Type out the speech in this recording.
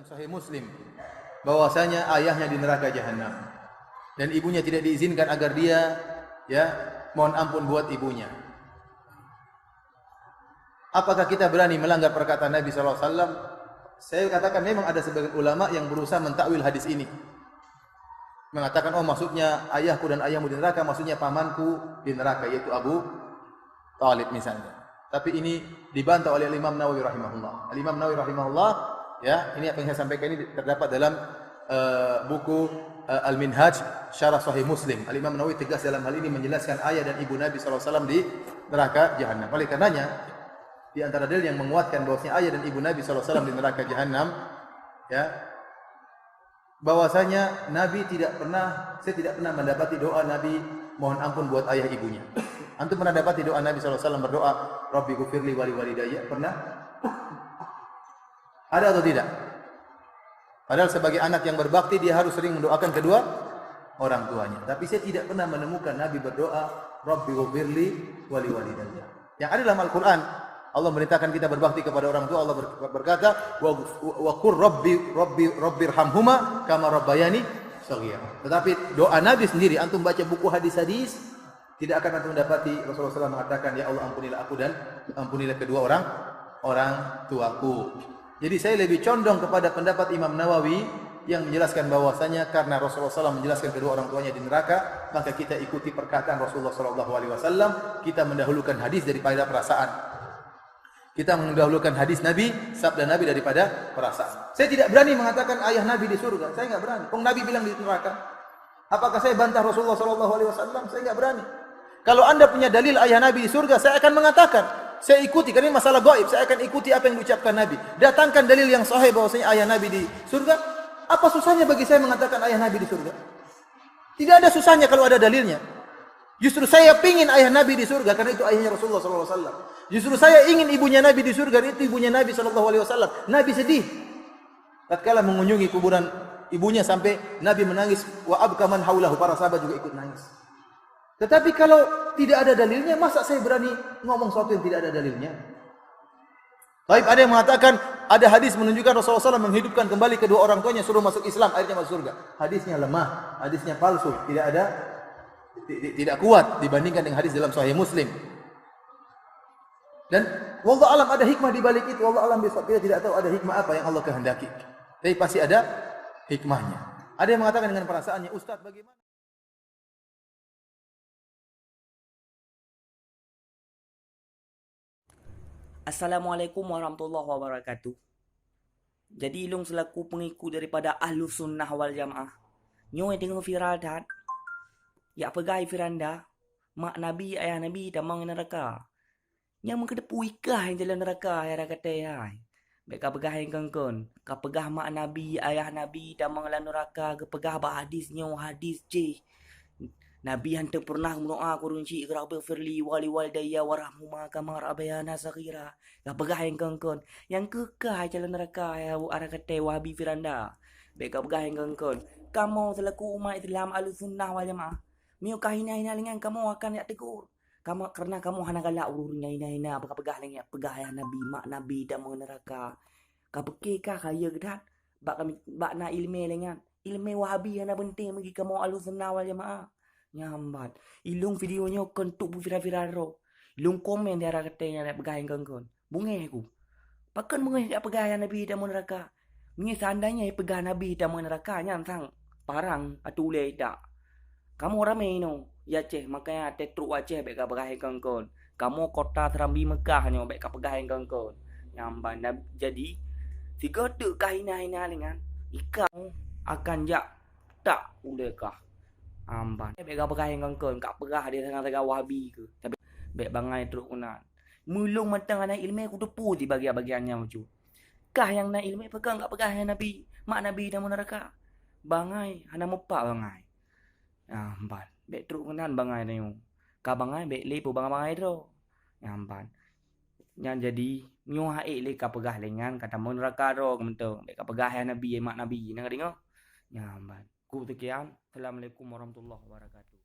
dalam Sahih Muslim bahwasanya ayahnya di neraka jahanam dan ibunya tidak diizinkan agar dia mohon ampun buat ibunya. Apakah kita berani melanggar perkataan Nabi sallallahu alaihi wasallam? Saya katakan memang ada sebagian ulama yang berusaha mentakwil hadis ini. Mengatakan maksudnya ayahku dan ayahmu di neraka, maksudnya pamanku di neraka yaitu Abu Talib misalnya. Tapi ini dibantah oleh Imam Nawawi rahimahullah. Imam Nawawi rahimahullah, ini apa yang saya sampaikan ini terdapat dalam buku Al-Minhaj Syarah Sahih Muslim. Imam Nawawi tegas dalam hal ini menjelaskan ayah dan ibu Nabi sallallahu alaihi wasallam di neraka jahanam. Oleh karenanya, di antara dalil yang menguatkan bahwasanya ayah dan ibu Nabi sallallahu alaihi wasallam di neraka jahanam, bahwasanya Nabi saya tidak pernah mendapati doa Nabi mohon ampun buat ayah ibunya. Antum pernah dapati doa Nabi sallallahu alaihi wasallam berdoa, Rabbi ghfirli wa li walidayya? Pernah? Ada atau tidak? Padahal sebagai anak yang berbakti dia harus sering mendoakan kedua orang tuanya. Tapi saya tidak pernah menemukan Nabi berdoa, Rabbi ghfirli wa li walidayya. Yang ada dalam Al-Qur'an, Allah merintahkan kita berbakti kepada orang tua. Allah berkata, wa qur rabbirhamhuma kama rabbayani shaghira. Tetapi doa Nabi sendiri, antum baca buku hadis-hadis, tidak akan antum mendapati Rasulullah SAW mengatakan, ya Allah ampunilah aku dan ampunilah kedua orang tuaku. Jadi saya lebih condong kepada pendapat Imam Nawawi yang menjelaskan bahwasanya karena Rasulullah SAW menjelaskan kedua orang tuanya di neraka, maka kita ikuti perkataan Rasulullah SAW. Kita mendahulukan hadis daripada perasaan. Kita mendahulukan hadis Nabi, sabda Nabi daripada perasaan. Saya tidak berani mengatakan ayah Nabi di surga. Saya enggak berani. Nabi bilang di neraka. Apakah saya bantah Rasulullah SAW? Saya enggak berani. Kalau anda punya dalil ayah Nabi di surga, saya akan mengatakan. Saya ikuti, karena ini masalah gaib. Saya akan ikuti apa yang diucapkan Nabi. Datangkan dalil yang sahih bahwasanya ayah Nabi di surga. Apa susahnya bagi saya mengatakan ayah Nabi di surga? Tidak ada susahnya kalau ada dalilnya. Justru saya pingin ayah Nabi di surga karena itu ayahnya Rasulullah SAW. Justru saya ingin ibunya Nabi di surga karena itu ibunya Nabi SAW. Nabi sedih tatkala mengunjungi kuburan ibunya sampai Nabi menangis, wa abka man haulahu, para sahabat juga ikut nangis. Tetapi kalau tidak ada dalilnya, masa saya berani ngomong sesuatu yang tidak ada dalilnya? Baik, ada yang mengatakan ada hadis menunjukkan Rasulullah SAW menghidupkan kembali kedua orang tuanya suruh masuk Islam, akhirnya masuk surga. Hadisnya lemah, hadisnya palsu, tidak kuat dibandingkan dengan hadis dalam Sahih Muslim. Dan wallahu alam ada hikmah di balik itu. Wallahu alam bisawab. Kita tidak tahu ada hikmah apa yang Allah kehendaki. Tapi pasti ada hikmahnya. Ada yang mengatakan dengan perasaannya, Ustaz bagaimana? Assalamualaikum warahmatullahi wabarakatuh. Jadi ilung selaku pengikut daripada Ahlus Sunnah wal Jamaah, nyoy tengok viral dah. Ya pegai firanda, mak Nabi, ayah Nabi damang neraka. Yang mengkedepu ikah yang jalan neraka, ya kata ya. Baik ka pegah yang kengkon, ka pegah mak Nabi, ayah Nabi damang lan neraka, ke pegah ba hadisnya hadis je. Nabi hantar pernah berdoa kurunci Rabbi firli wali walidayya warahmuma kama rabbayana saghira. Ka pegah yang kengkon, yang kekah jalan neraka ya arah kata Wahabi firanda. Baik ka pegah yang kengkon, kamu selaku umat Islam Ahlus Sunnah wal Jamaah, miu kahina-hina dengan kamu akan ya tegur. Kamu karena kamu hana galak ururnya hina-hina pegah lagi pegah ya Nabi mak Nabi dak mau neraka. Ka bekekah kaya gedat bak kami bak na ilmu lengan. Ilmu Wahabi hana penting bagi kamu Ahlus Sunnah wal Jamaah. Nyambat. Ilung videonya kentuk bu viral-viral ro. Ilung komen dia arah katanya dak pegah yang kengkon. Bungai aku. Pakan bungai dak pegah ya Nabi dak mau neraka. Ni seandainya pegah Nabi dak mau neraka nyantang parang atule dak. Kamu ramai no. Ya ceh, makanya tetruk Aceh baik pegah yang kengkon. Kamu kota Serambi Mekah nyo baik pegah yang kengkon. Nyamban jadi tiga tu kahina-hina dengan ikau akan jak tak ulekah. Amban. Baik pegah yang kengkon, kak pegah dia tengah-tengah Wahabi ke. Tapi baik bangai teruk kunan. Mulung matang anak ilmu aku tepu di bagian-bagiannya macam. Kah yang nak ilmu pegang kak pegah yang Nabi, mak Nabi dah neraka. Bangai, hana mepak bangai. Amban. Baik teruk kenan bangai ni. Ka bangai baik lepo bangai tu. Nyampan. Yang jadi nyo haik le ka pegah lengan kata mun neraka ro kementung. Baik ka pegah ya Nabi mak Nabi nang dengo. Nyampan. Ku sekian. Assalamualaikum warahmatullahi wabarakatuh.